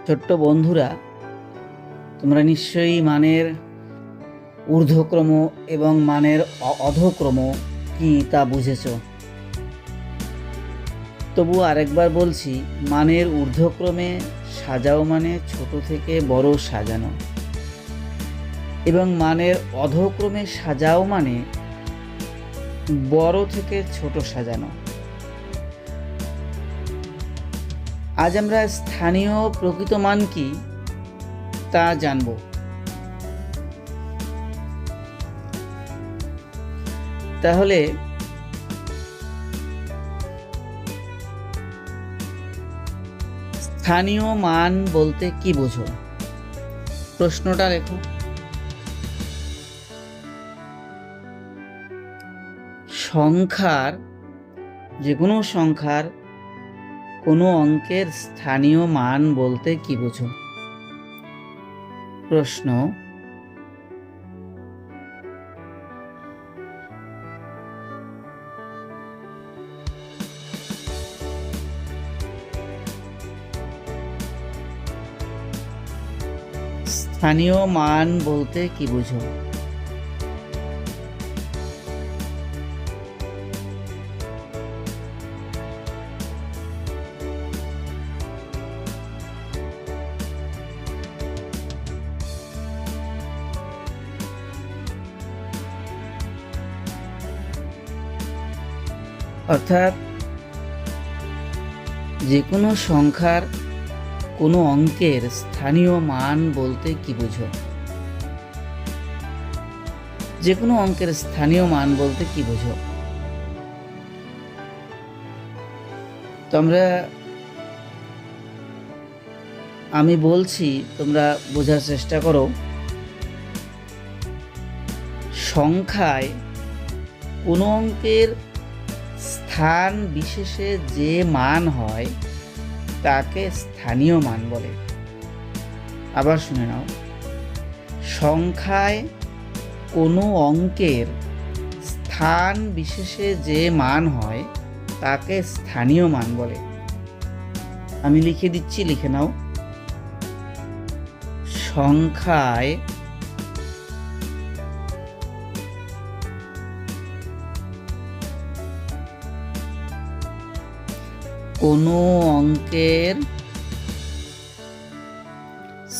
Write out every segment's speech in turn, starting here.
ছোট্ট বন্ধুরা, তোমরা নিশ্চয়ই মানের ঊর্ধ্বক্রম এবং মানের অধক্রম কি তা বুঝেছ। তবু আরেকবার বলছি, মানের ঊর্ধ্বক্রমে সাজাও মানে ছোট থেকে বড় সাজানো, এবং মানের অধক্রমে সাজাও মানে বড় থেকে ছোট সাজানো। আজ আমরা স্থানীয় প্রকৃত মান কি তা জানব। তাহলে স্থানীয় মান বলতে কি বোঝো? প্রশ্নটা লেখো। সংখ্যার, যে কোনো সংখ্যার কোনো অঙ্কের স্থানীয় মান বলতে কি বোঝো? প্রশ্ন। স্থানীয় মান বলতে কি বোঝো? অর্থাৎ যে কোনো সংখ্যার কোনো অঙ্কের স্থানীয় মান বলতে কি বোঝো? যে কোনো অঙ্কের স্থানীয় মান বলতে কি বোঝো? তো আমি বলছি, তোমরা বোঝার চেষ্টা করো। সংখ্যায় কোনো অঙ্কের স্থান বিশেষে যে মান হয় তাকে স্থানীয় মান বলে। আবার শুনে নাও, সংখ্যায় কোনো অঙ্কের স্থান বিশেষে যে মান হয় তাকে স্থানীয় মান বলে। আমি লিখে দিচ্ছি, লিখে নাও। সংখ্যায় কোনো অঙ্কের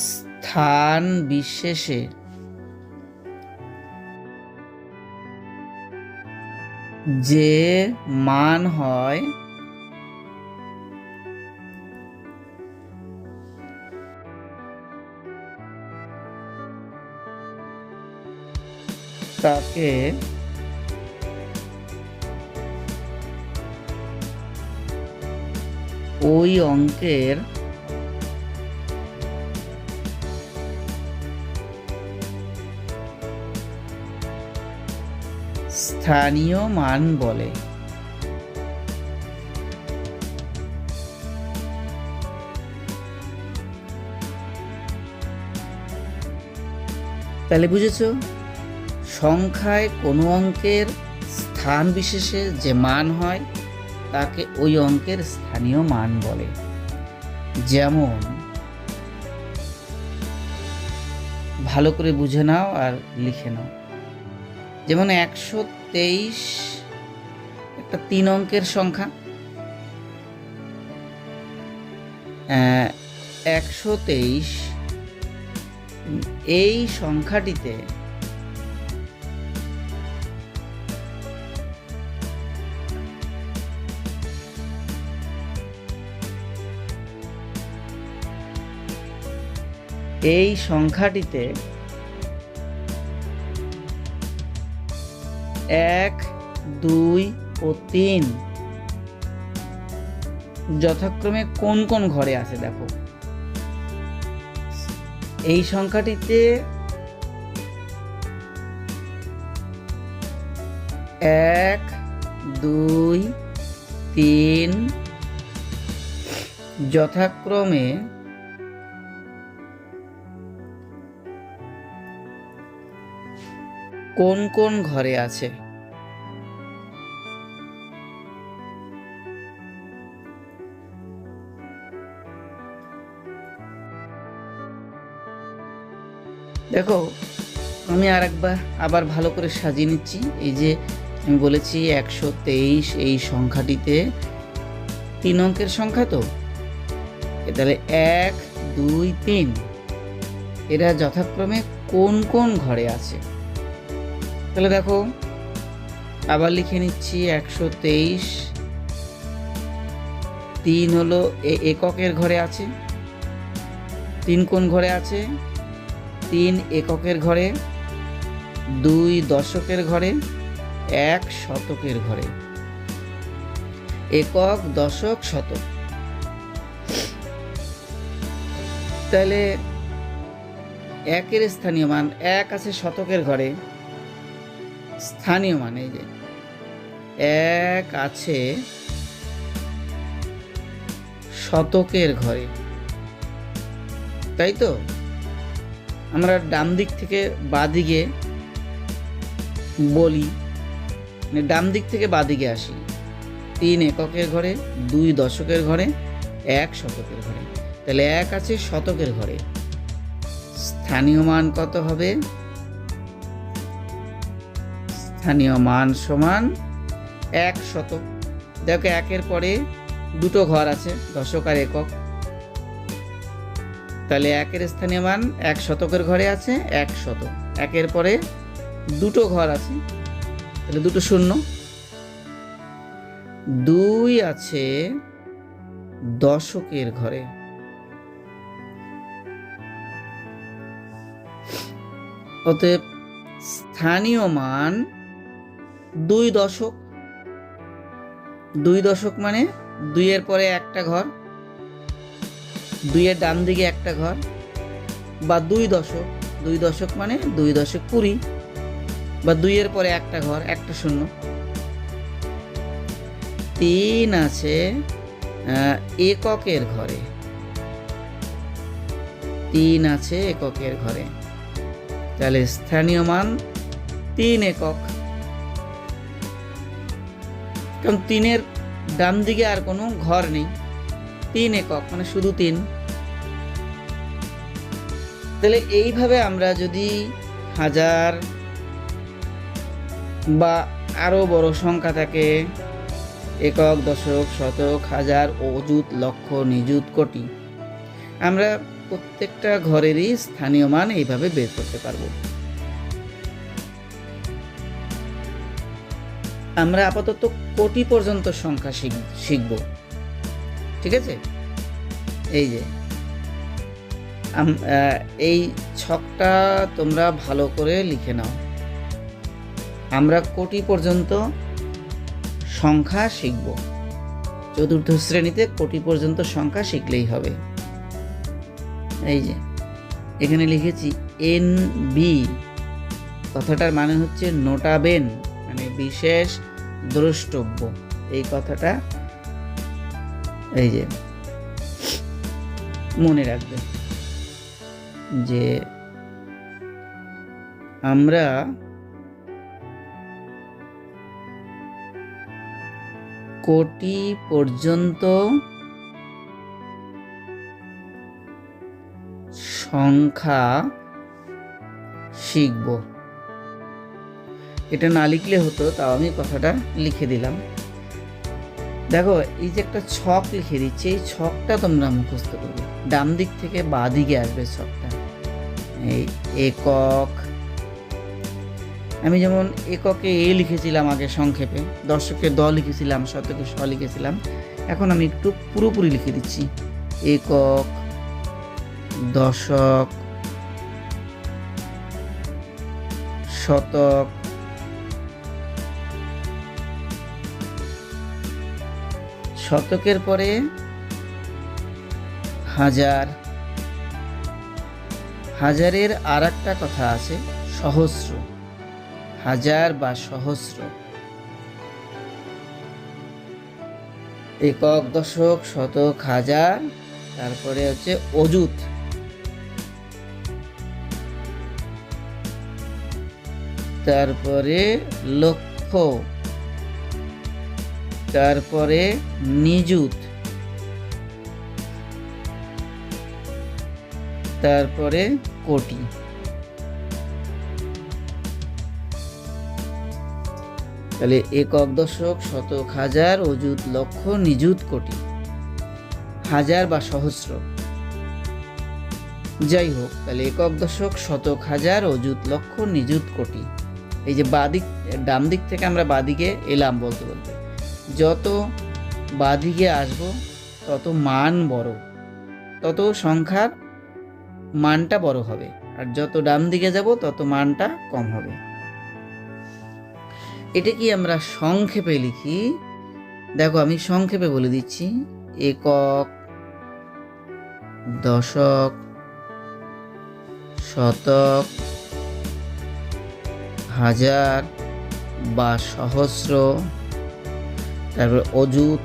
স্থান বিশেষে যে মান হয় তাকে ওই অঙ্কের স্থানীয় মান বলে। তাহলে বুঝেছো, সংখ্যায় কোনো অঙ্কের স্থান বিশেষে যে মান হয় তাকে ওই অঙ্কের স্থানীয় মান বলে। যেমন, ভালো করে বুঝে নাও আর লিখে নাও। যেমন 123 একটা 3 অঙ্কের সংখ্যা। 123 এই সংখ্যাটিতে এই সংখ্যাটিতে 1, 2 ও 3 যথাক্রমে কোন কোন ঘরে আছে দেখো। এই সংখ্যাটিতে 1, 2, 3 যথাক্রমে কোন কোন ঘরে আছে? দেখো, আমি আবার ভালো করে সাজিয়ে নিচ্ছি। এই যে আমি বলেছি 123, এই সংখ্যাটিতে 3 অঙ্কের সংখ্যা, তো তাহলে 1, 2, 3 এরা যথাক্রমে কোন কোন ঘরে আছে। তাহলে দেখো, আবার লিখে নিচ্ছি 123। 3 হলো এককের ঘরে আছে। 3 কোন ঘরে আছে? 3 এককের ঘরে, 2 দশকের ঘরে, 1 শতকের ঘরে। একক, দশক, শতক। তাহলে 1 এর স্থানীয় মান 1 আছে শতকের ঘরে, স্থানীয় মান এই যে 1 আছে শতকের ঘরে, তাই তো? আমরা ডান দিক থেকে বাঁ দিকে বলি, ডান দিক থেকে বাঁ দিকে আসি। 3 এককের ঘরে, 2 দশকের ঘরে, 1 শতকের ঘরে। তাহলে 1 আছে শতকের ঘরে, স্থানীয় মান কত হবে? স্থানীয় মান সমান 1 শতক। দেখো, 1-এর পরে দুটো ঘর আছে, দশক আর একক। তাহলে 1-এর স্থানীয় মান 1 শতকের ঘরে আছে 1 শতক। 1-এর পরে দুটো ঘর আছে, তাহলে দুটো শূন্য। 2 আছে দশকের ঘরে, অতএব স্থানীয় মান 2 দশক। 2 দশক মানে 2-এর পরে একটা ঘর, 2-এর ডান দিকে একটা ঘর, বা 2 দশক। 2 দশক মানে 2 দশক 20, বা 2-এর পরে একটা ঘর, একটা শূন্য। 3 আছে এককের ঘরে। 3 আছে এককের ঘরে, তাহলে স্থানীয় মান 3 একক। কারণ 3-এর ডান দিকে আর কোনো ঘর নেই, 3 একক মানে শুধু 3। তাহলে এইভাবে আমরা যদি হাজার বা আরো বড় সংখ্যা থাকে, একক, দশক, শতক, হাজার, অযুত, লক্ষ, নিযুত, কোটি, আমরা প্রত্যেকটা ঘরেরই স্থানীয় মান এইভাবে বের করতে পারবো। আমরা আপাতত কোটি পর্যন্ত সংখ্যা শিখব, ঠিক আছে? এই যে এই ছকটা তোমরা ভালো করে লিখে নাও। আমরা কোটি পর্যন্ত সংখ্যা শিখব, চতুর্থ শ্রেণীতে কোটি পর্যন্ত সংখ্যা শিখলেই হবে। এই যে এখানে লিখেছি NB, কথাটার মানে হচ্ছে নোটাবেন, মানে বিশেষ দ্রষ্টব্য। এই কথাটা এই যে মনে রাখবে যে আমরা কোটি পর্যন্ত সংখ্যা শিখব। এটা না লিখলে হতো, তাও আমি কথাটা লিখে দিলাম। দেখো, এই যে একটা ছক লিখে দিচ্ছি, এই ছকটা তোমরা মুখস্থ করবে। ডান দিক থেকে বাঁ দিকে আসবে ছকটা। এই একক, আমি যেমন এককে এ লিখেছিলাম আগে সংক্ষেপে, দশকে দ লিখেছিলাম, শতকে শ লিখেছিলাম। এখন আমি একটু পুরোপুরি লিখে দিচ্ছি। একক, দশক, শতক, শতকের পরে হাজার, হাজারের আর একটা কথা আছে সহস্র, হাজার বা সহস্র। একক, দশক, শতক, হাজার, তারপরে হচ্ছে অযুত, তারপরে লক্ষ, তারপরে নিযুত, তারপরে কোটি। তাহলে একক, দশক, শতক, হাজার, অযুত, লক্ষ, নিযুত, কোটি, হাজার বা সহস্র, যাই হোক। তাহলে একক, দশক, শতক, হাজার, অযুত, লক্ষ, নিযুত, কোটি। এই যে বাদিক ডান দিক থেকে আমরা বাদিকে এলাম বলতে বলতে, যত বাদিকে আসবো তত মান বড়, তত সংখ্যার মানটা বড় হবে, আর যত ডান দিকে যাব তত মানটা কম হবে। এটা কি আমরা সংক্ষেপে লিখি? দেখো আমি সংক্ষেপে বলে দিচ্ছি। একক, দশক, শতক, হাজার বা সহস্র, তারপরে অযুত,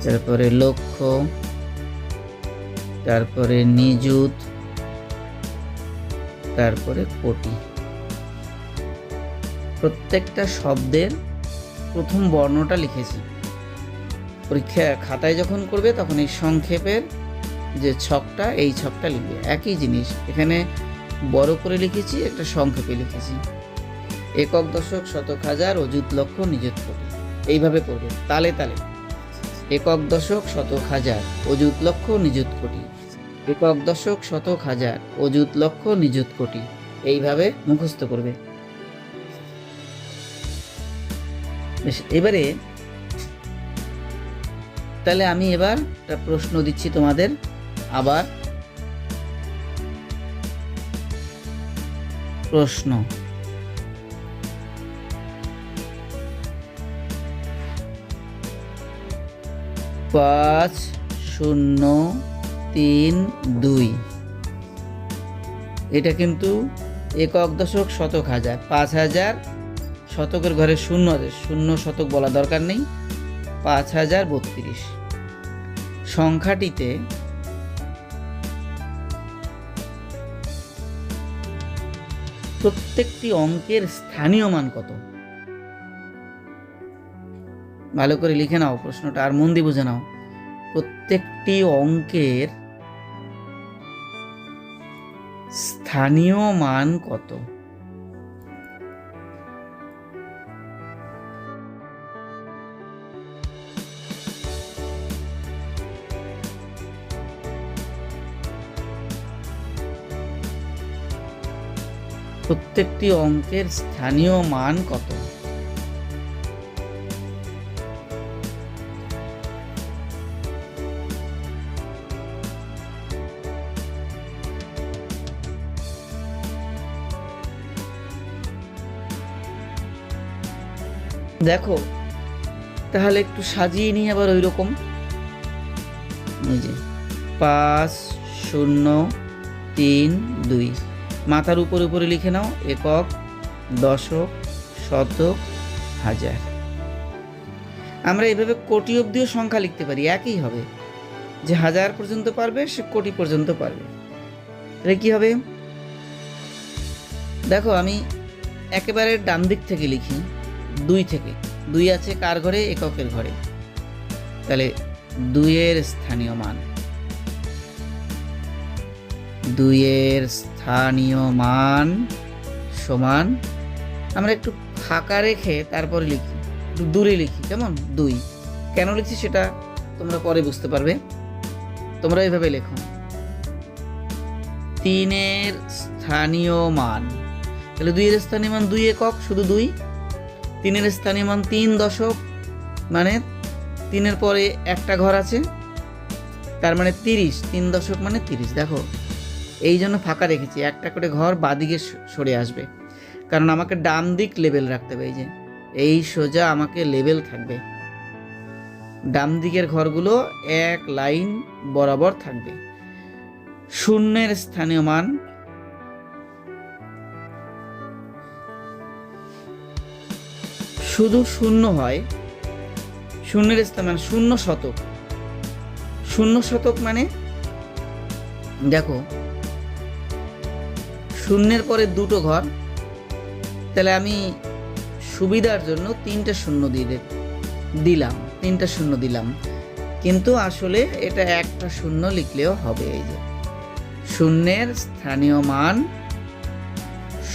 তারপরে লক্ষ, তারপরে নিযুত, তারপরে কোটি। প্রত্যেকটা শব্দের প্রথম বর্ণটা লিখেছি। পরীক্ষা খাতায় যখন করবে তখন এই সংক্ষেপের যে ছকটা, এই ছকটা লিখবে। একই জিনিস এখানে বড় করে লিখেছি, একটা সংক্ষেপে লিখেছি। একক, দশক, শতক, হাজার, অযুত, লক্ষ, নিযুত, কোটি, এইভাবে পড়বে তালে তালে। একক, দশক, শতক, হাজার, অযুত, লক্ষ, নিযুত, কোটি। একক, দশক, শতক, হাজার, অযুত, লক্ষ, নিযুত, কোটি, এইভাবে মুখস্থ করবে। বেশ, এবারে তাহলে আমি এবার একটা প্রশ্ন দিচ্ছি তোমাদের। আবার প্রশ্ন, 5032, এটা কিন্তু একক, দশক, শতক, হাজার। 5000 শতকের ঘরে শূন্য আছে, শূন্য শতক বলা দরকার নেই। 5032 সংখ্যাটিতে প্রত্যেকটি অঙ্কের স্থানীয় মান কত? ভালো করে লিখে নাও প্রশ্নটা, আর মন দিয়ে বুঝে নাও। প্রত্যেকটি অঙ্কের স্থানীয় মান কত? প্রত্যেকটি অঙ্কের স্থানীয় মান কত? দেখো তাহলে একটু সাজিয়ে নিই আবার ওই রকম। এই যে 5032, মাথার উপরে উপরে লিখে নাও। একক, দশক, শতক, হাজার। আমরা এভাবে কোটি অবধিও সংখ্যা লিখতে পারি, একই হবে। যে হাজার পর্যন্ত পারবে সে কোটি পর্যন্ত পারবে। তাহলে কি হবে দেখো, আমি একেবারে ডান দিক থেকে লিখি, 2 থেকে। 2 আছে কার ঘরে? এককের ঘরে। তাহলে 2 এর স্থানীয় মান, 2 এর স্থানীয় মান সমান, আমরা একটু ফাঁকা রেখে তারপরে লিখি, একটু দূরে লিখি, কেমন? 2 কেন লিখছি সেটা তোমরা পরে বুঝতে পারবে। তোমরা এইভাবে লেখো, 3 এর স্থানীয় মান। তাহলে 2 এর স্থানীয় মান 2 একক, শুধু 2। 3 এর স্থানীয় মান 3 দশক, মানে 3 এর পরে একটা ঘর আছে, তার মানে 30। 3 দশক মানে 30। দেখো এই জন্য ফাঁকা রেখেছি, একটা করে ঘর বাদিকে সরে আসবে, কারণ আমাকে ডান দিক লেভেল রাখতে হবে। এই যে এই সোজা আমাকে লেভেল থাকবে, ডান দিকের ঘরগুলো এক লাইন বরাবর থাকবে। শূন্যের স্থানীয় মান শুধু শূন্য হয়, শূন্যের স্থান মানে 0 শতক। 0 শতক মানে দেখো শূন্যের পরে 2টো ঘর, তাহলে আমি সুবিধার জন্য 3টে শূন্য দিলাম, 3টে শূন্য দিলাম, কিন্তু আসলে এটা একটা শূন্য লিখলেও হবে। এই যে শূন্যের স্থানীয় মান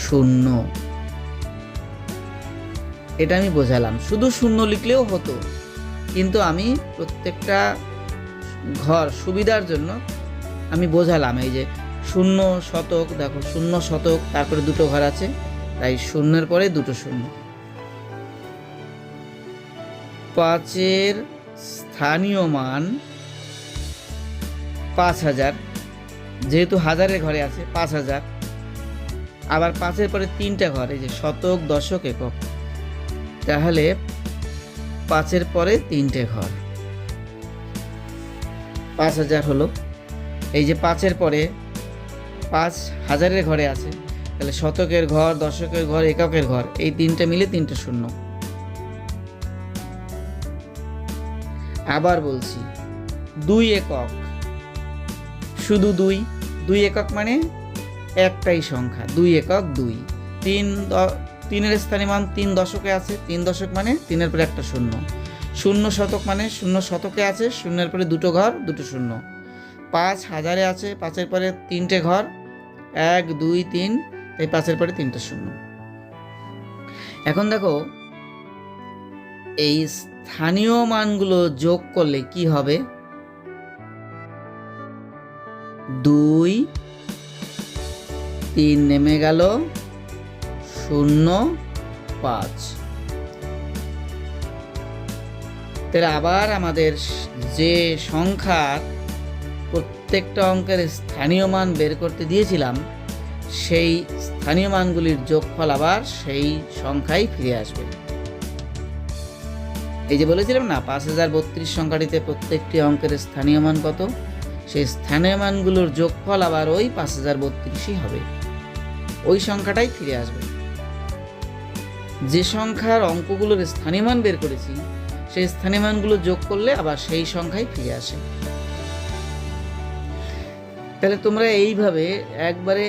0। এটা আমি বোঝালাম। শুধু শূন্য লিখলেও হতো, কিন্তু আমি প্রত্যেকটা ঘর সুবিধার জন্য আমি বোঝালাম। এই যে শূন্য শতক, দেখো শূন্য শতক, তারপরে দুটো ঘর আছে, তাই শূন্যের পরে দুটো শূন্য। 5-এর স্থানীয় মান 5000, যেহেতু হাজারের ঘরে আছে 5000। আবার 5-এর পরে 3টে ঘর, এই যে শতক, দশক, একক, তাহলে 5-এর পরে 3টে ঘর 5000 হলো। এই যে 5-এর পরে 5000-এর ঘরে আছে, তাহলে শতকের ঘর, দশকের ঘর, এককের ঘর, এই 3টে মিলে 3টে শূন্য। আবার বলছি 2 একক, শুধু 2 একক মানে একটাই সংখ্যা, 2 একক 2। 3-এর স্থানীয় মান 3 দশকে আছে, 3 দশক মানে 3-এর পরে একটা শূন্য। 0 শতক মানে 0 শতকে আছে, 0-এর পরে দুটো ঘর, দুটো শূন্য। 5000-এ আছে, 5-এর পরে 3টে ঘর, 1 2 3, তাই 5-এর পরে 3টে শূন্য। এখন দেখো এই স্থানীয় মানগুলো যোগ করলে কি হবে? 2 3 নেমে গেল, 0 5। তাহলে আবার আমাদের যে সংখ্যার প্রত্যেকটা অঙ্কের স্থানীয় মান বের করতে দিয়েছিলাম, সেই স্থানীয় মানগুলির যোগফল আবার সেই সংখ্যায় ফিরে আসবে। এই যে বলেছিলাম না 5032 সংখ্যাটিতে প্রত্যেকটি অঙ্কের স্থানীয় মান কত, সেই স্থানীয় মানগুলোর যোগফল আবার ওই 5032ই হবে, ওই সংখ্যাটাই ফিরে আসবে। যে সংখ্যার অঙ্কগুলোর স্থানীয় মান বের করেছি, সেই স্থানীয় মানগুলো যোগ করলে আবার সেই সংখ্যাই ফিরে আসে। তাহলে তোমরা এইভাবে একবারে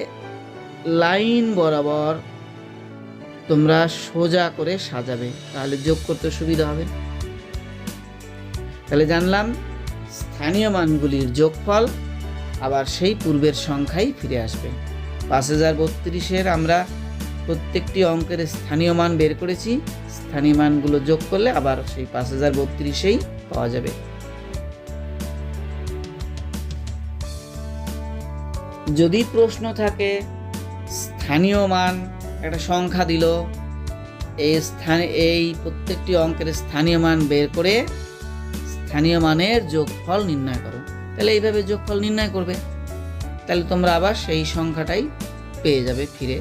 লাইন বরাবর তোমরা সোজা করে সাজাবে, তাহলে যোগ করতে সুবিধা হবে। তাহলে জানলাম স্থানীয় মানগুলির যোগফল আবার সেই পূর্বের সংখ্যাই ফিরে আসবে। 5032-এর আমরা প্রত্যেকটি অঙ্কের স্থানীয় মান বের করেছি, স্থানীয় মানগুলো যোগ করলে আবার সেই 5032-এই পাওয়া যাবে। যদি প্রশ্ন থাকে স্থানীয় মান, একটা সংখ্যা দিল, এই প্রত্যেকটি অঙ্কের স্থানীয় মান বের করে স্থানীয় মানের যোগফল নির্ণয় করো, তাহলে এইভাবে যোগফল নির্ণয় করবে, তাহলে তোমরা আবার সেই সংখ্যাটাই পেয়ে যাবে ফিরে।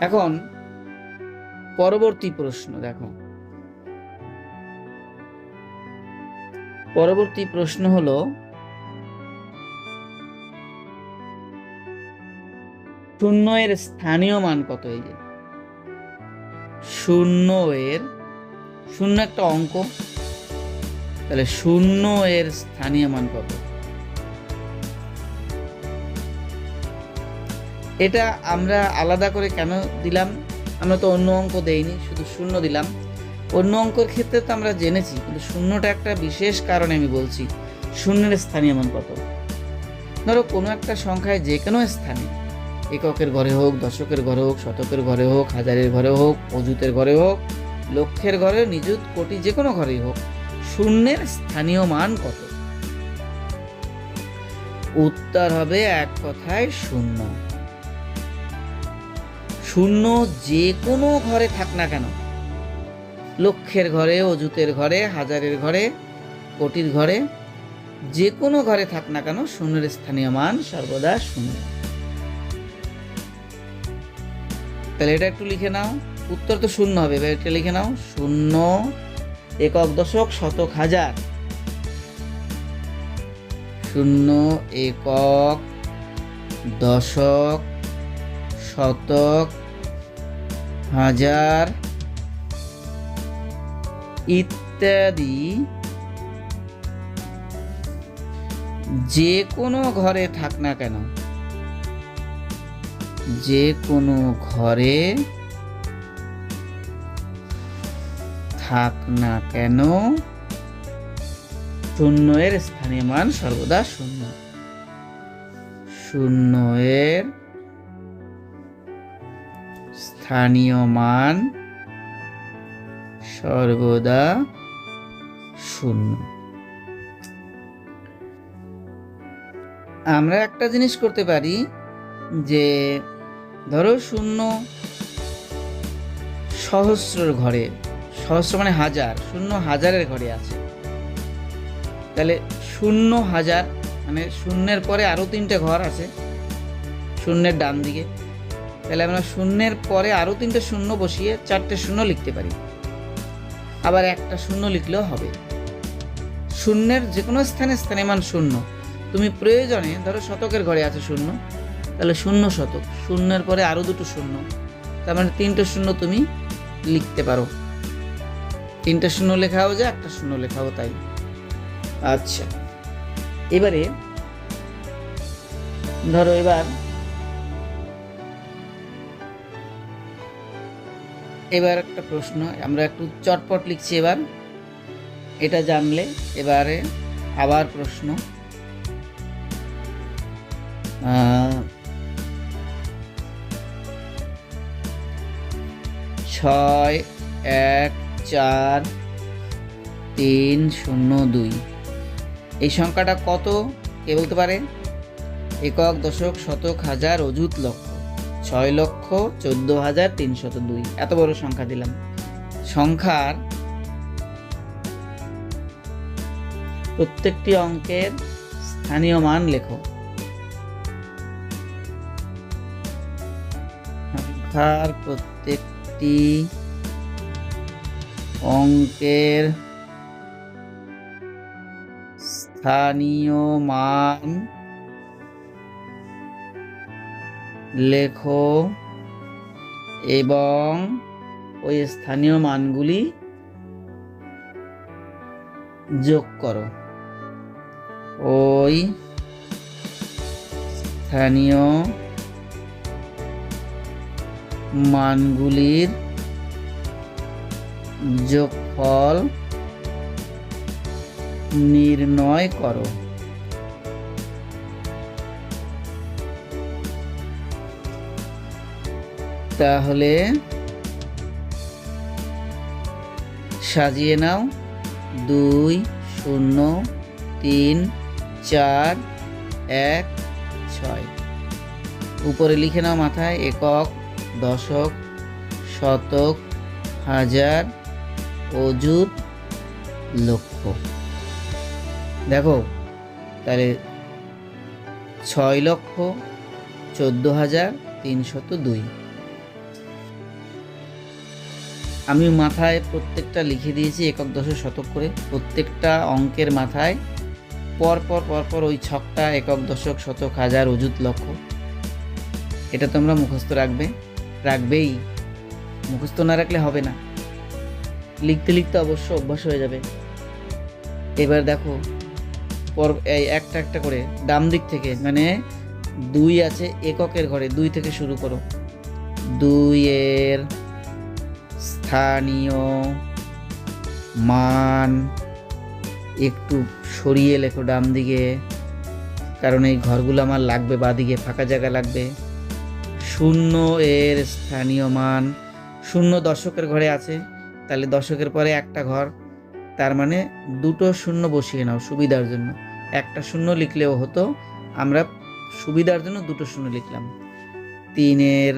এখন পরবর্তী প্রশ্ন দেখো, পরবর্তী প্রশ্ন হলো 0-এর স্থানীয় মান কত? এই যে 0 একটা অঙ্ক, তাহলে 0-এর স্থানীয় মান কত? এটা আমরা আলাদা করে কেন দিলাম? আমরা তো অন্য অঙ্ক দেইনি, শুধু 0 দিলাম। অন্য অঙ্কের ক্ষেত্রে তো আমরা জেনেছি, কিন্তু 0টা একটা বিশেষ কারণে আমি বলছি 0-এর স্থানীয় মান কত। ধরো কোনো একটা সংখ্যায় যে কোনো স্থানে, এককের ঘরে হোক, দশকের ঘরে হোক, শতকের ঘরে হোক, হাজারের ঘরে হোক, অযুতের ঘরে হোক, লক্ষের ঘরে, নিযুত, কোটি, যে কোনো ঘরেই হোক, 0-এর স্থানীয় মান কত? উত্তর হবে এক কথায় 0। 0 যে কোনো ঘরে থাক না কেন, লক্ষের ঘরে, অযুতের ঘরে, হাজারের ঘরে, কোটির ঘরে, যে কোনো ঘরে থাক না কেন, 0-এর স্থানীয় মান সর্বদা 0। তাহলে এটা একটু লিখে নাও, উত্তর তো 0 হবে, এবার এটা লিখে নাও। 0 একক, দশক, শতক, হাজার। 0 একক, দশক, শতক, হাজার ইত্যাদি যে কোনো ঘরে থাক না কেন, যে কোনো ঘরে থাক না কেন, 0-এর স্থানীয় মান সর্বদা 0। 0-এর স্থানীয় মান সর্বদা শূন্য। আমরা একটা জিনিস করতে পারি যে ধরো শূন্য সহস্রের ঘরে, সহস্র মানে হাজার, শূন্য হাজারের ঘরে আছে, তাহলে শূন্য হাজার মানে শূন্যের পরে আরও 3টে ঘর আছে শূন্যের ডান দিকে, তাহলে আমরা শূন্যের পরে আরও 3টে শূন্য বসিয়ে 4টে শূন্য লিখতে পারি, আবার একটা শূন্য লিখলেও হবে। শূন্যের যে কোনো স্থানে স্থানে মান শূন্য। তুমি প্রয়োজনে ধরো শতকের ঘরে আছে শূন্য, তাহলে শূন্য শতক, শূন্যের পরে আরও 2টো শূন্য, তার মানে 3টে শূন্য তুমি লিখতে পারো। 3টে শূন্য লেখাও যায়, একটা শূন্য লেখাও তাই। আচ্ছা, এবারে ধরো এবার একটা প্রশ্ন আমরা একটু চটপট লিখছি এবার, এটা জানলে এবারে আবার প্রশ্ন। 6143002 এই সংখ্যাটা কত কে বলতে পারে? একক, দশক, শতক, হাজার, অযুত, লক্ষ। 6,14,302 এত বড় সংখ্যা দিলাম। সংখ্যার প্রত্যেকটি অঙ্কের স্থানীয় মান লেখো। সংখ্যার প্রত্যেকটি অঙ্কের স্থানীয় মান লেখো এবং ওই স্থানীয় মানগুলি যোগ করো। ওই স্থানীয় মানগুলির যোগফল নির্ণয় করো। তাহলে সাজিয়ে নাও 2 0 3 4 1 6। উপরে লিখে নাও মাথায় একক, দশক, শতক, হাজার, অযুত, লক্ষ। দেখো তাহলে 6,14,302। আমি মাথায় প্রত্যেকটা লিখে দিয়েছি একক, দশক, শতক করে। প্রত্যেকটা অঙ্কের মাথায় পরপর ওই ছকটা একক, দশক, শতক, হাজার, অযুত, লক্ষ। এটা তোমরা মুখস্থ রাখবেই। মুখস্থ না রাখলে হবে না, লিখতে লিখতে অবশ্য অভ্যাস হয়ে যাবে। এবার দেখো এই একটা একটা করে ডান দিক থেকে, মানে 2 আছে এককের ঘরে, 2 থেকে শুরু করো। 2 এর স্থানীয় মান একটু সরিয়ে লেখো ডান দিকে, কারণ এই ঘরগুলো আমার লাগবে, বাদিকে ফাঁকা জায়গা লাগবে। 0 এর স্থানীয় মান, 0 দশকের ঘরে আছে, তাহলে দশকের পরে একটা ঘর, তার মানে 2টো শূন্য বসিয়ে নাও সুবিধার জন্য। একটা শূন্য লিখলেও হতো, আমরা সুবিধার জন্য 2টো শূন্য লিখলাম। 3 এর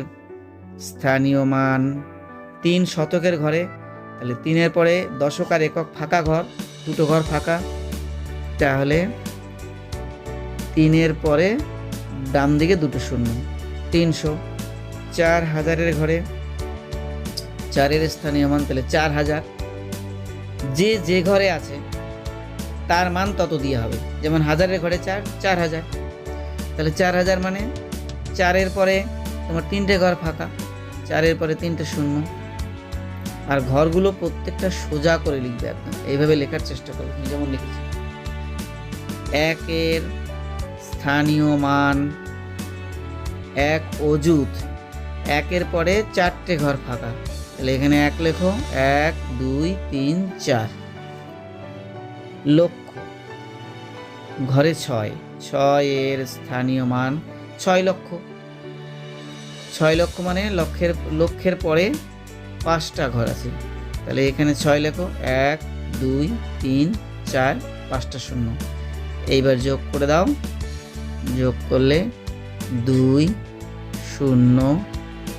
স্থানীয় মান, 3 শতকের ঘরে, তাহলে 3 এর পরে দশক আর একক ফাঁকা ঘর, 2টো ঘর ফাঁকা, তাহলে 3 এর পরে ডান দিকে 2টো শূন্য। 300। 4 হাজারের ঘরে, 4 এর স্থানীয় মান, তাহলে 4000। যে ঘরে আছে তার মান তত দিয়ে হবে, যেমন হাজারের ঘরে 4,000, তাহলে 4000 মানে 4 এর পরে তোমার 3টে ঘর ফাঁকা, 4 এর পরে 3টে শূন্য। আর ঘরগুলো প্রত্যেকটা সোজা করে লিখবে, একদম এইভাবে লেখার চেষ্টা করবে যেমন লিখেছি। 1 এর স্থানীয় মান 1 অযুত, 1 এর পরে 4টে ঘর ফাঁকা, তাহলে এখানে 1 লেখো, 1 2 3 4। লক্ষ, ঘরে 6 এর স্থানীয় মান 6 লক্ষ। 6 লক্ষ মানে লক্ষের পরে 5টা ঘর আছে, তাহলে এখানে 6 লেখো, 1 2 3 4 5টা শূন্য। এইবার যোগ করে দাও, যোগ করলে 2 0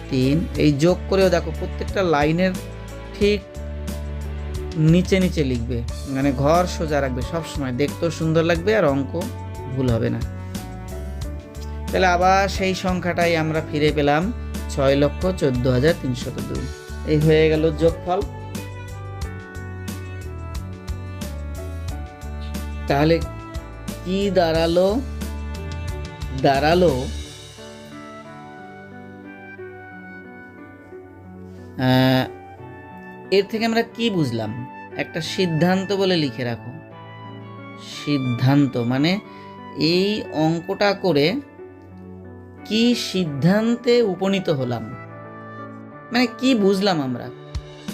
3। এই যোগ করেও দেখো প্রত্যেকটা লাইনের ঠিক নিচে নিচে লিখবে, মানে ঘর সোজা রাখবে, সবসময় দেখতেও সুন্দর লাগবে আর অঙ্ক ভুল হবে না। তাহলে আবার সেই সংখ্যাটাই আমরা ফিরে পেলাম, 6,14,302। এই হয়ে গেল যোগফল। তাহলে কি দাঁড়ালো? এর থেকে আমরা কি বুঝলাম? একটা সিদ্ধান্ত বলে লিখে রাখো। সিদ্ধান্ত মানে এই অঙ্কটা করে কি সিদ্ধান্তে উপনীত হলাম, মানে কি বুঝলাম, আমরা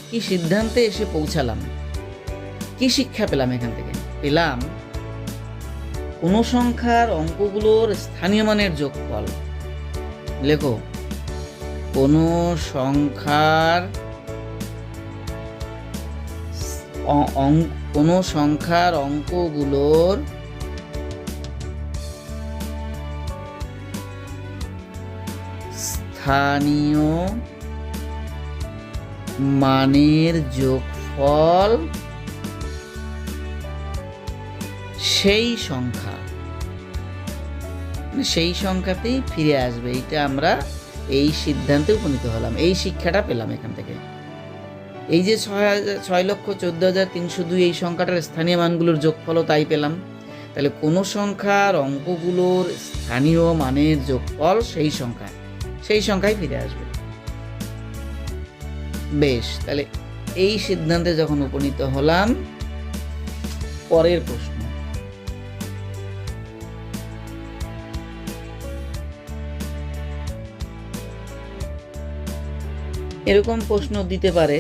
কি সিদ্ধান্তে এসে পৌঁছালাম, কি শিক্ষা পেলাম এখান থেকে? পেলাম কোন সংখ্যার অঙ্কগুলোর স্থানীয় মানের যোগফল। লেখো, কোন সংখ্যার অঙ্কগুলোর স্থানীয় মানের যোগফল সেই সংখ্যাতেই ফিরে আসবে। এইটা আমরা এই সিদ্ধান্তে উপনীত হলাম, এই শিক্ষাটা পেলাম এখান থেকে। এই যে 6,14,302 এই সংখ্যাটার স্থানীয় মানগুলোর যোগফলও তাই পেলাম। তাহলে কোন সংখ্যার অঙ্কগুলোর স্থানীয় মানের যোগফল সেই সংখ্যায় ফিরে আসবে। বেশ, তাহলে এই সিদ্ধান্তে যখন উপনীত হলাম, পরের প্রশ্ন। এরকম প্রশ্ন দিতে পারে,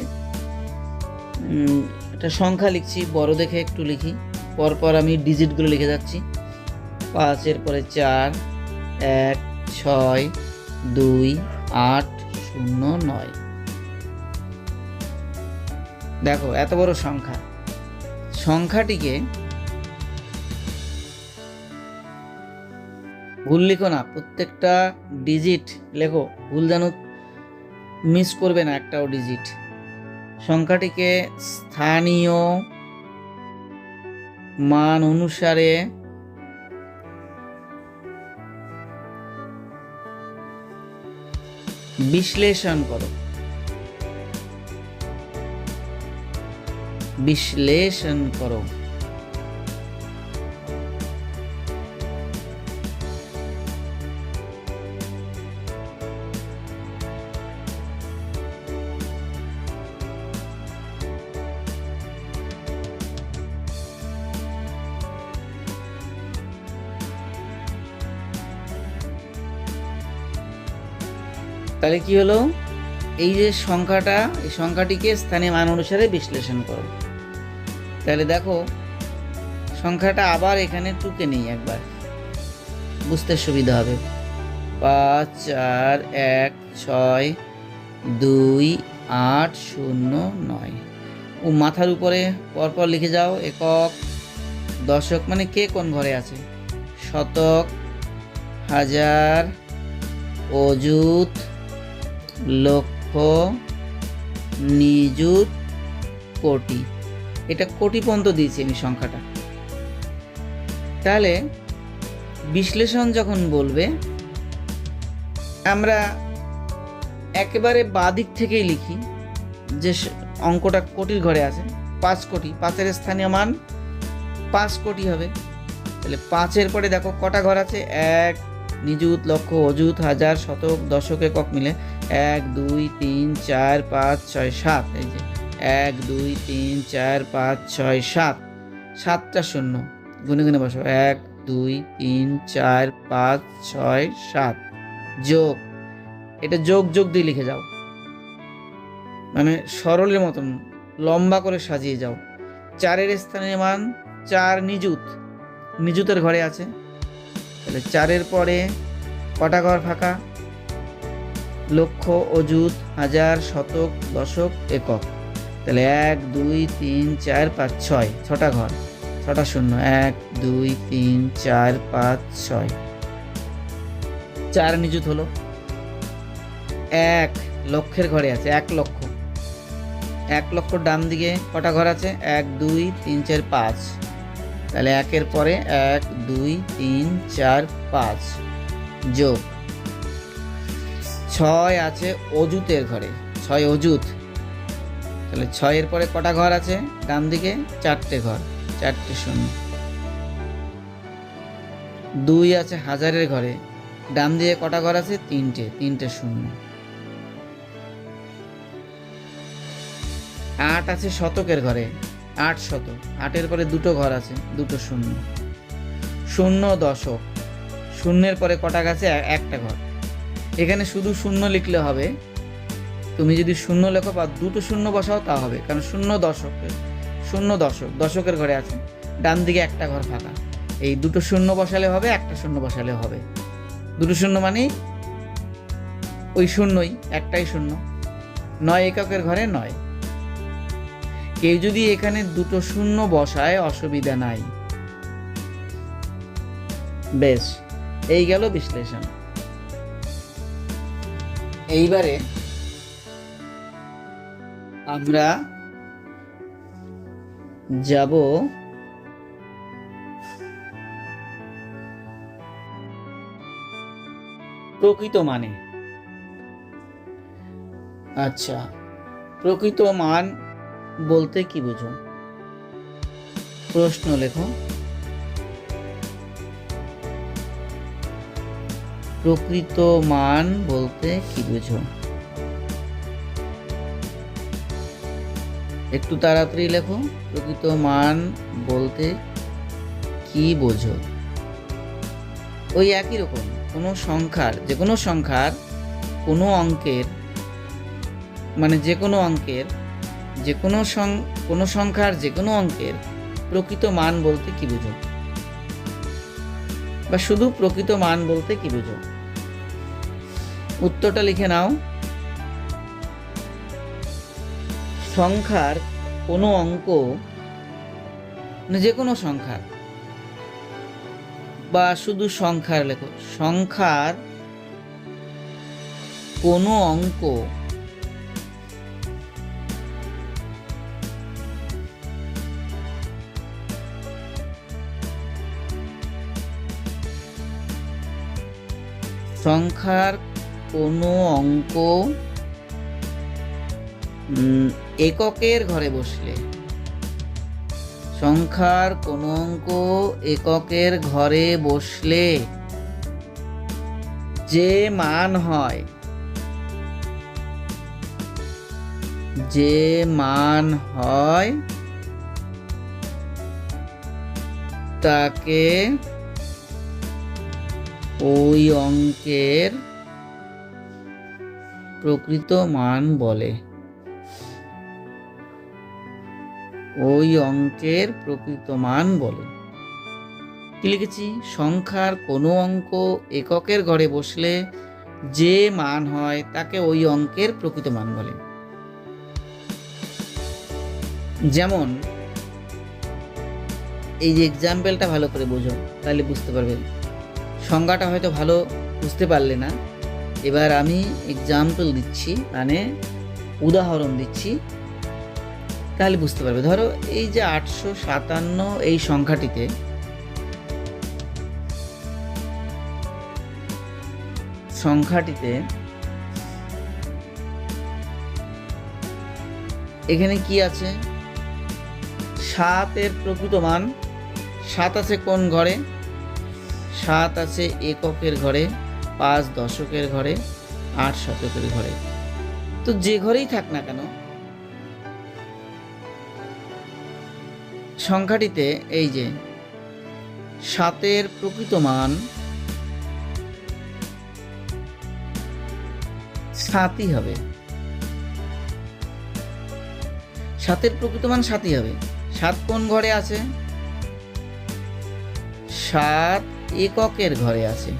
একটা সংখ্যা লিখছি, বড় দেখে একটু লিখি, পরপর আমি ডিজিটগুলো লিখে যাচ্ছি। 5-এর পরে 4, 1 6 2 8 0 9। দেখো এত বড় সংখ্যাটিকে ভুল লিখো না, প্রত্যেকটা ডিজিট লেখো, ভুল যেন মিস করবে না একটাও ডিজিট। সংখ্যাটিকে স্থানীয় মান অনুসারে বিশ্লেষণ করো। তাহলে কি হলো? এই যে সংখ্যাটা, এই সংখ্যাটিকে স্থানীয় মান অনুসারে বিশ্লেষণ করো। তাহলে দেখো সংখ্যাটা আবার এখানে টুকে নেই, একবার বুঝতে সুবিধা হবে। 5 4 1 6 2 8 0 9। ও মাথার উপরে পরপর লিখে যাও, একক, দশক মানে কে কোন ঘরে আছে, শতক, হাজার, অযুত, লক্ষ, নিযুত, কোটি। এটা কোটি পর্যন্ত দিয়েছি আমি সংখ্যাটা। তাহলে বিশ্লেষণ যখন বলবে, আমরা একেবারে বাদিক থেকেই লিখি যে অঙ্কটা কোটির ঘরে আছে, 5 কোটি, 5-এর স্থানীয় মান 5 কোটি হবে। তাহলে 5-এর পরে দেখো কটা ঘর আছে, 1 নিযুত, লক্ষ, অযুত, হাজার, শতক, দশক, একক মিলে 1 2 3 4 5 6 7। এই যে 1 2 3 4 5 6 7, 7টা শূন্য, গুনে গুনে বসো, 1 2 3 4 5 6 7, যোগ। এটা যোগ দিয়ে লিখে যাও, মানে সরলের মতন লম্বা করে সাজিয়ে যাও। 4-এর স্থানীয় মান 4 নিযুতের ঘরে আছে। তাহলে 4-এর পরে কটা ঘর ফাঁকা, লক্ষ, অযুত, হাজার, শতক, দশক, একক। তাহলে 1 2 3 4 5 6, 6টা ঘর, 6টা শূন্য। 1 2 3 4 5 6, 4 নিযুত হলো। 1 লক্ষের ঘরে আছে, 1 লক্ষ। 1 লক্ষ ডান দিকে কটা ঘর আছে? 1 2 3 4 5। তাহলে 1-এর পরে 1 2 3 4 5 যোগ 6 আছে অযুতের ঘরে, 6 অযুত। তাহলে 6-এর পরে কটা ঘর আছে ডান দিকে? 4টে ঘর, 4টে শূন্য। 2 আছে হাজারের ঘরে, ডান দিকে কটা ঘর আছে? 3টে, 3টে শূন্য। 8 আছে শতকের ঘরে, 8 শতক, 8-এর পরে 2টো ঘর আছে, 2টো শূন্য। 0 দশক, শূন্যের পরে কটা আছে? 1টা ঘর। এখানে শুধু শূন্য লিখলে হবে, তুমি যদি শূন্য লেখো বা 2টো শূন্য বসাও তা হবে, কারণ 0 দশক, 0 দশক, দশকের ঘরে আছে, ডান দিকে 1টা ঘর ফাঁকা। এই 2টো শূন্য বসালে হবে, 1টা শূন্য বসালে হবে। 2টো শূন্য মানে ওই শূন্যই, একটাই শূন্য। 9 এককের ঘরে 9। কেউ যদি এখানে 2টো শূন্য বসায় অসুবিধা নাই। বেশ, এই গেল বিশ্লেষণ। এইবারে আমরা যাব প্রকৃত মানে। আচ্ছা, প্রকৃত মান বলতে কি বুঝো? প্রশ্ন লেখো। প্রকৃত মান বলতে কি বুঝো? একটু তাড়াতাড়ি লেখো। প্রকৃত মান বলতে কি বোঝো? ওই একই রকম, কোনো সংখ্যার, যে কোনো সংখ্যার কোনো অঙ্কের, মানে যে কোনো অঙ্কের, যে কোনো সংখ্যার যে কোনো অঙ্কের প্রকৃত মান বলতে কি বুঝো? বা শুধু প্রকৃত মান বলতে কি বুঝো? উত্তরটা লিখে নাও। সংখ্যার কোনো অঙ্ক, যে কোনো সংখ্যার, বা শুধু সংখ্যার লেখো, সংখ্যার কোনো অঙ্ক সংখ্যার কোনো অঙ্ক এককের ঘরে বসলে, সংখ্যার কোনো অঙ্ক এককের ঘরে বসলে যে মান হয়, যে মান হয় তাকে ওই অঙ্কের প্রকৃত মান বলে। ওই অঙ্কের প্রকৃত মান বলে। কি লিখেছি? সংখ্যার কোনো অঙ্ক এককের ঘরে বসলে যে মান হয় তাকে ওই অঙ্কের প্রকৃত মান বলে। যেমন এই যে এক্সাম্পলটা ভালো করে বোঝো, তাহলে বুঝতে পারবে। সংজ্ঞাটা হয়তো ভালো বুঝতে পারলে না, এবার আমি এক্সাম্পল দিচ্ছি, মানে উদাহরণ দিচ্ছি, তাহলে বুঝতে পারবে। ধরো এই যে 857 এই সংখ্যাটিতে এখানে কি আছে? 7 এর প্রকৃত মান। 7 আছে কোন ঘরে? 7 আছে এককের ঘরে, 5 দশকের ঘরে, 8 শতকের ঘরে। তো যে ঘরেই থাক না কেন, সংখ্যাটিতে এই যে 7 এর প্রকৃত মান 7ই হবে। 7 এর প্রকৃত মান 7ই হবে। 7 কোন ঘরে আছে? 7 এককের ঘরে আছে।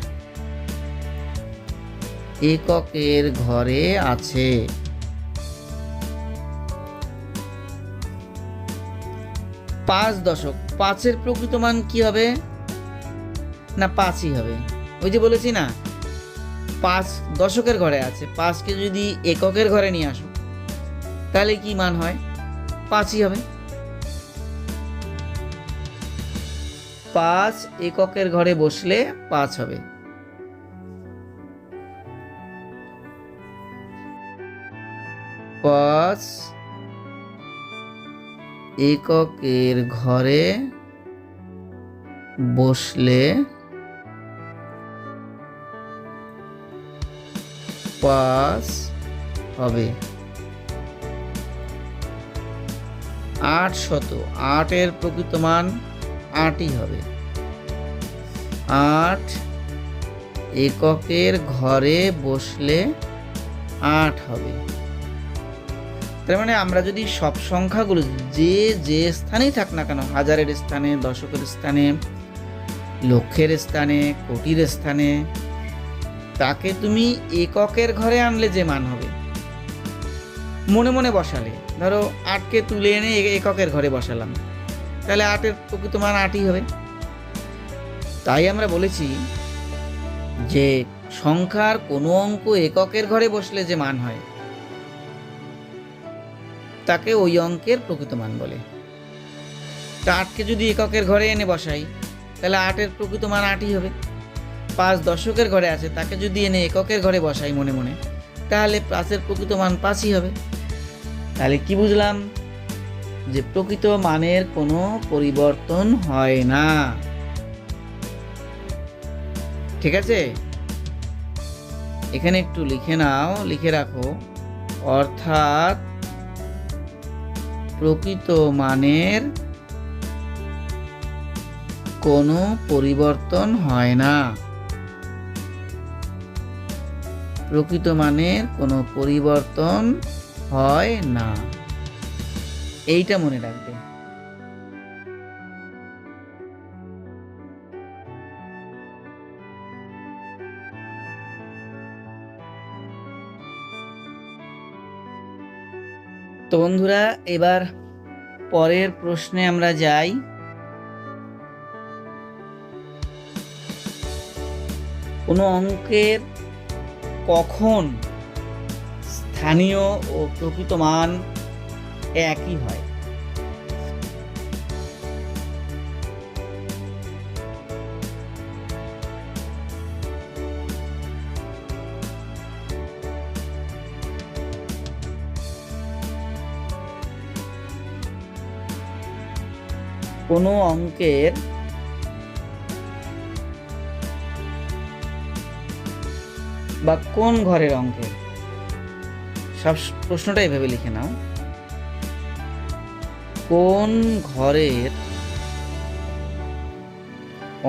এককের ঘরে আছে। 5 দশক, 5-এর প্রকৃত মান কি হবে? না 5ই হবে। ওই যে বলেছি না 5 দশকের ঘরে আছে, 5কে যদি এককের ঘরে নিয়ে আসো তাহলে কি মান হয়? 5ই হবে। 5 এককের ঘরে বসলে 5 হবে। পাঁচ এককের ঘরে বসলে 5 হবে। 800, 8-এর প্রকৃত মান 8ই হবে। 8 এককের ঘরে বসলে 8 হবে। তার মানে আমরা যদি সব সংখ্যাগুলো যে যে স্থানেই থাক না কেন, হাজারের স্থানে, দশকের স্থানে, লক্ষের স্থানে, কোটির স্থানে, তাকে তুমি এককের ঘরে আনলে যে মান হবে, মনে মনে বসালে, ধরো 8কে তুলে এনে এককের ঘরে বসালাম, তাহলে 8-এর প্রকৃত মান 8ই হবে। তাই আমরা বলেছি যে সংখ্যার কোনো অঙ্ক এককের ঘরে বসলে যে মান হয় তাকে ওই অঙ্কের প্রকৃত মান বলে। তা 8কে যদি এককের ঘরে এনে বসাই তাহলে 8-এর প্রকৃত মান 8ই হবে। 5 দশকের ঘরে আছে, তাকে যদি এনে এককের ঘরে বসাই মনে মনে, তাহলে 5-এর প্রকৃত মান 5ই হবে। তাহলে কি বুঝলাম? যে প্রকৃত মানের কোনো পরিবর্তন হয় না। ঠিক আছে, এখানে একটু লিখে নাও, লিখে রাখো, অর্থাৎ প্রকৃত মানের কোনো পরিবর্তন হয় না। প্রকৃত মানের কোনো পরিবর্তন হয় না, এইটা মনে রাখবে। তো বন্ধুরা, এবার পরের প্রশ্নে আমরা যাই। কোনো অঙ্কের কখন স্থানীয় ও প্রকৃত মান একই হয়? কোনো অঙ্কের বা কোন ঘরের অঙ্কের, সব প্রশ্নটাই ভেবে লিখে নাও, কোন ঘরের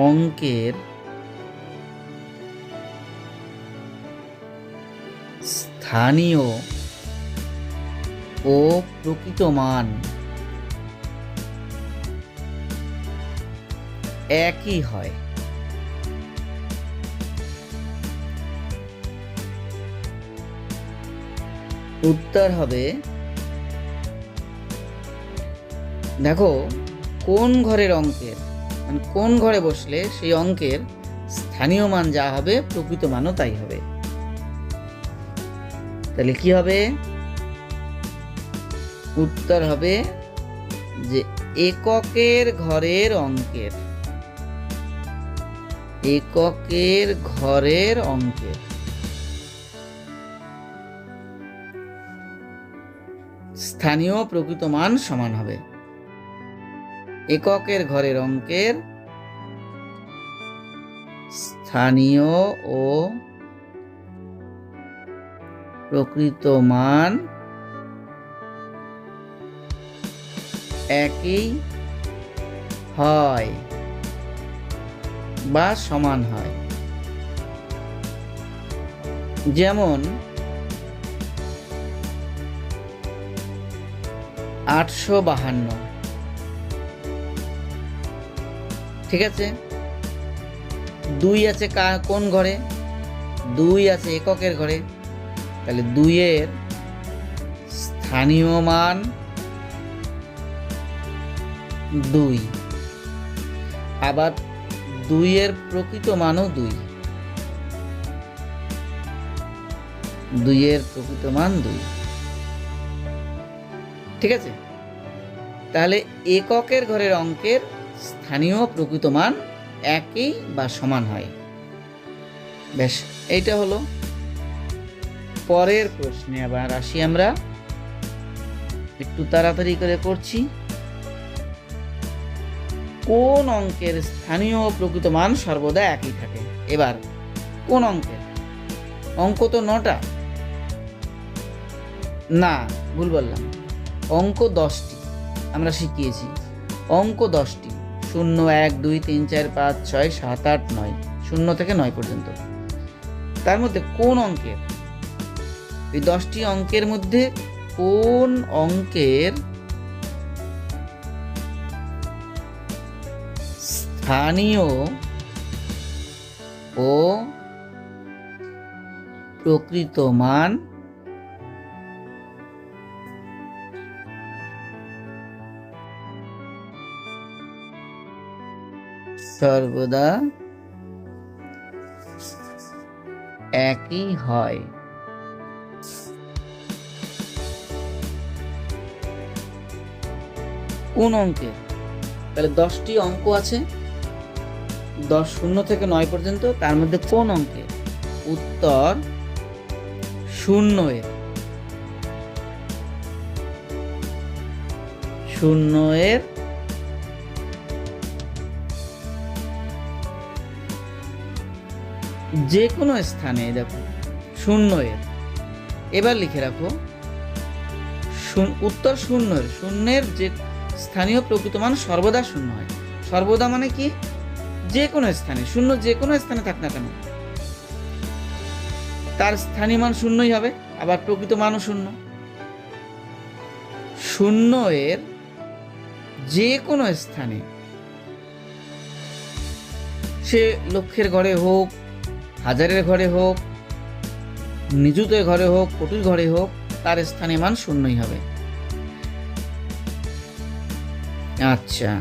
অঙ্কের স্থানীয় ও প্রকৃত মান একই হয়? উত্তর হবে, দেখো কোন ঘরের অঙ্কের মানে কোন ঘরে বসলে সেই অঙ্কের স্থানীয় মান যা হবে প্রকৃত মানও তাই হবে। তাহলে কি হবে? উত্তর হবে যে এককের ঘরের অঙ্কের, এককের ঘরের অঙ্কের স্থানীয় প্রকৃত মান সমান হবে। এককের ঘরের অঙ্কের স্থানীয় ও প্রকৃত মান একই হয় বা সমান হয়। যেমন 852, ঠিক আছে, 2 আছে কোন ঘরে? 2 আছে এককের ঘরে, তাহলে 2 এর স্থানীয় মান 2, আবার 2 এর প্রকৃত মানও 2, 2 এর প্রকৃত মান 2। ঠিক আছে, তাহলে এককের ঘরের অঙ্কের স্থানীয় প্রকৃত মান একই বা সমান হয়। বেশ, এইটা হলো। পরের প্রশ্নে আবার আসি, আমরা একটু তাড়াতাড়ি করে করছি। কোন অঙ্কের স্থানীয় প্রকৃত মান সর্বদা একই থাকে? এবার কোন অঙ্কের? অঙ্ক তো 9টা, না ভুল বললাম, অঙ্ক 10টি আমরা শিখিয়েছি। অঙ্ক 10টি, 0, 1, 2, 3, 4, 5, 6, 7, 8, 9, 0 থেকে 9 পর্যন্ত। তার মধ্যে কোন অঙ্কের, এই 10টি অঙ্কের মধ্যে কোন অঙ্কের স্থানীয় ও প্রকৃত মান সর্বদা একই হয়? কোন অঙ্কের? তাহলে 10টি অঙ্ক আছে, 0 থেকে 9 পর্যন্ত, তার মধ্যে কোন অঙ্কের? উত্তর 0 এর। 0 এর যে কোনো স্থানে, দেখো 0 এর, এবার লিখে রাখো উত্তর 0 এর। 0 এর যে স্থানীয় প্রকৃত মান সর্বদা 0 হয়। সর্বদা মানে কি? যে কোনো স্থানে 0, যে কোনো স্থানে থাক না কেন তার স্থানীয় মান 0ই হবে, আবার প্রকৃত মানও 0। 0 এর যে কোনো স্থানে, সে লক্ষের ঘরে হোক, হাজারের ঘরে হোক, নিযুতের ঘরে হোক, কোটির ঘরে হোক, তার স্থানীয় মান 0ই হবে। আচ্ছা,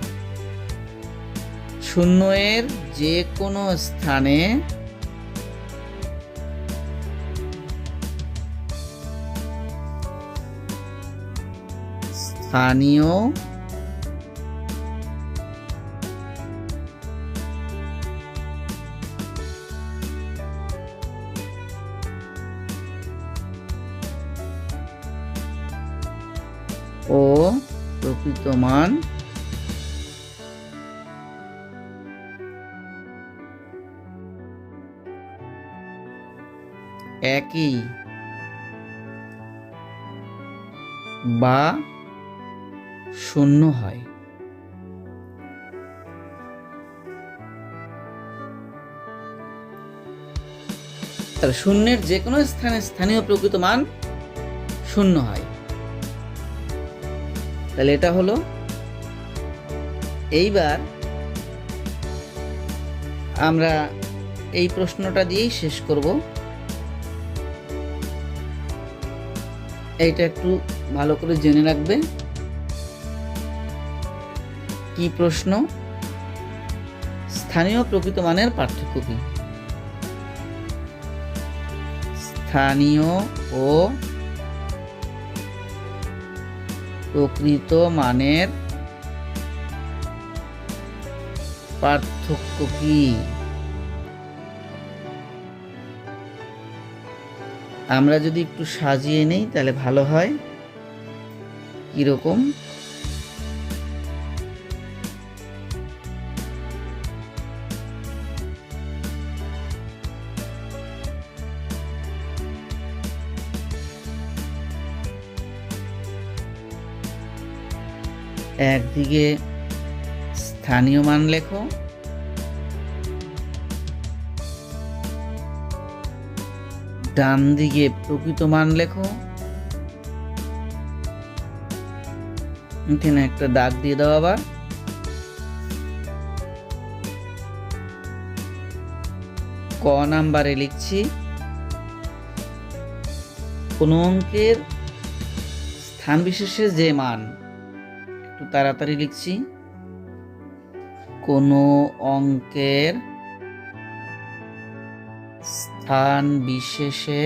0 এর যে কোনো স্থানে স্থানীয় ও প্রকৃত মান একই বা 0 হয়। তাহলে 0 এর যে কোনো স্থানে স্থানীয় প্রকৃত মান 0 হয়। তাহলে এটা হলো। এইবার আমরা এই প্রশ্নটা দিয়েই শেষ করব। এইটা একটু ভালো করে জেনে রাখবে। কি প্রশ্ন? স্থানীয় প্রকৃত মানের পার্থক্য কি? স্থানীয় ও প্রকৃত মানের পার্থক্য কি? আমরা যদি একটু সাজিয়ে নেই তাহলে ভালো হয়। কিরকম? একদিকে স্থানীয় মান লেখো, ডান দিকে প্রকৃত মান লেখো। এখানে একটা দাগ দিয়ে দাও। আবার ক নাম্বারে লিখছি কোনো অঙ্কের স্থান বিশেষে যে মান, একটু তাড়াতাড়ি লিখছি, কোনো অঙ্কের স্থান বিশেষে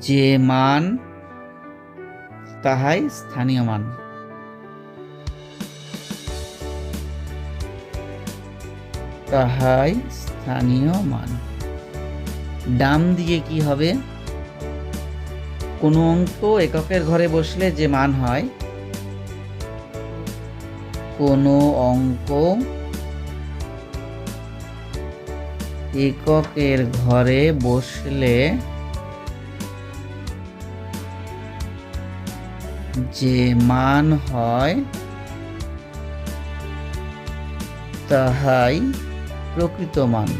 যে মান তাহাই স্থানীয় মান। তাহাই স্থানীয় মান। ডান দিকে কি হবে? কোনো অঙ্ক এককের ঘরে বসলে যে মান হয়, কোনো অঙ্ক এককের ঘরে বসলে যে মান হয় তাহাই প্রকৃত মান।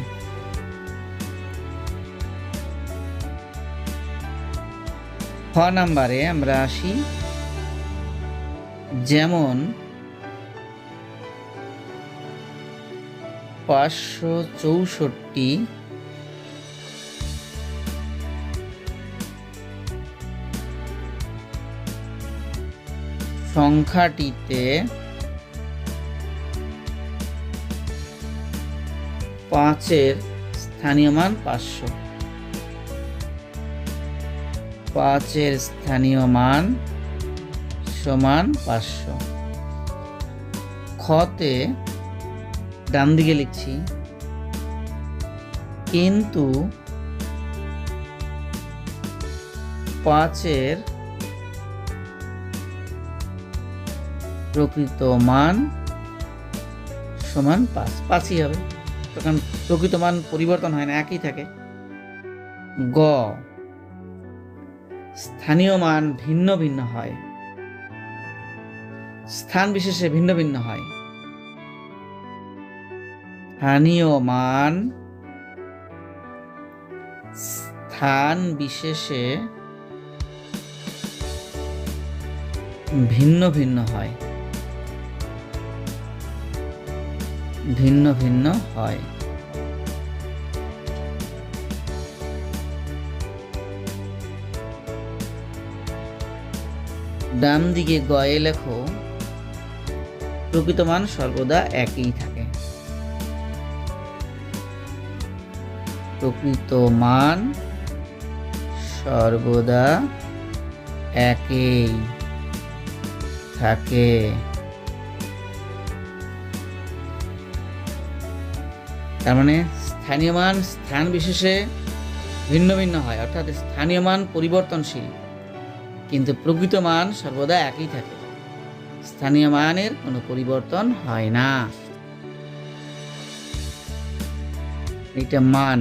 খ নাম্বারে আমরা আসি। যেমন 564 সংখ্যাটিতে 5-এর স্থানীয় মান 500। 5-এর স্থানীয় মান সমান 500। খতে ডান দিকে লিখছি, কিন্তু 5-এর প্রকৃত মান সমান 5। 5ই হবে, তখন প্রকৃত মান পরিবর্তন হয় না, একই থাকে। গ, স্থানীয় মান ভিন্ন ভিন্ন হয়, স্থান বিশেষে ভিন্ন ভিন্ন হয়। স্থানীয় মান স্থান বিশেষে ভিন্ন ভিন্ন হয়। ভিন্ন ভিন্ন হয়। ডান দিকে গয়ে লেখো, প্রকৃত মান সর্বদা একই থাকে। প্রকৃত মান সর্বদা একই থাকে। তার মানে স্থানীয় মান স্থান বিশেষে ভিন্ন ভিন্ন হয়, অর্থাৎ স্থানীয় মান পরিবর্তনশীল, কিন্তু প্রকৃত মান সর্বদা একই থাকে। স্থানীয় মানের কোনো পরিবর্তন হয় না। এটা মান।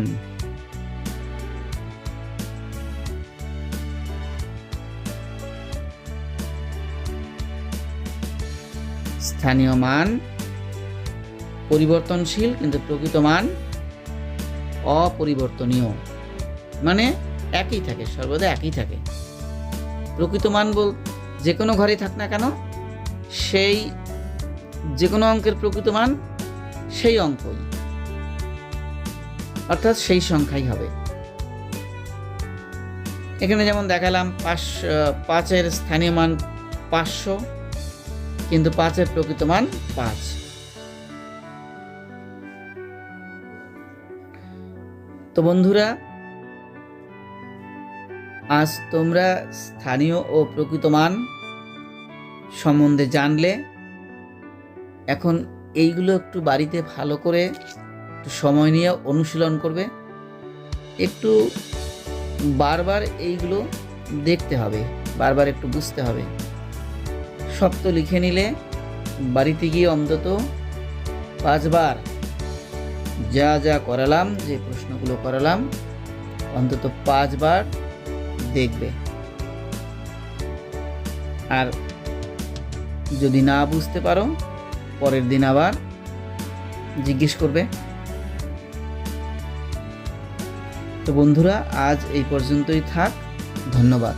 স্থানীয় মান পরিবর্তনশীল, কিন্তু প্রকৃত মান অপরিবর্তনীয়, মানে একই থাকে, সর্বদা একই থাকে। প্রকৃত মান যে কোনো ঘরে থাক না কেন, সেই যে কোনো অঙ্কের প্রকৃত মান সেই অঙ্কই, অর্থাৎ সেই সংখ্যাই হবে। এখানে যেমন দেখালাম 5-এর স্থানীয় মান 500, কিন্তু 5-এর প্রকৃত মান 5। তো বন্ধুরা, আজ তোমরা স্থানীয় ও প্রকৃত মান সম্বন্ধে জানলে। এখন এইগুলো একটু বাড়িতে ভালো করে একটু সময় নিয়ে অনুশীলন করবে। একটু বারবার এইগুলো দেখতে হবে, বারবার একটু বুঝতে হবে। সব তো লিখে নিলে, বাড়িতে গিয়ে অন্তত 5 বার যা যা করালাম, যে প্রশ্নগুলো করালাম, অন্তত 5 বার দেখবে। আর যদি না বুঝতে পারো, পরের দিন আবার জিজ্ঞেস করবে। তো বন্ধুরা, আজ এই পর্যন্তই থাক। ধন্যবাদ।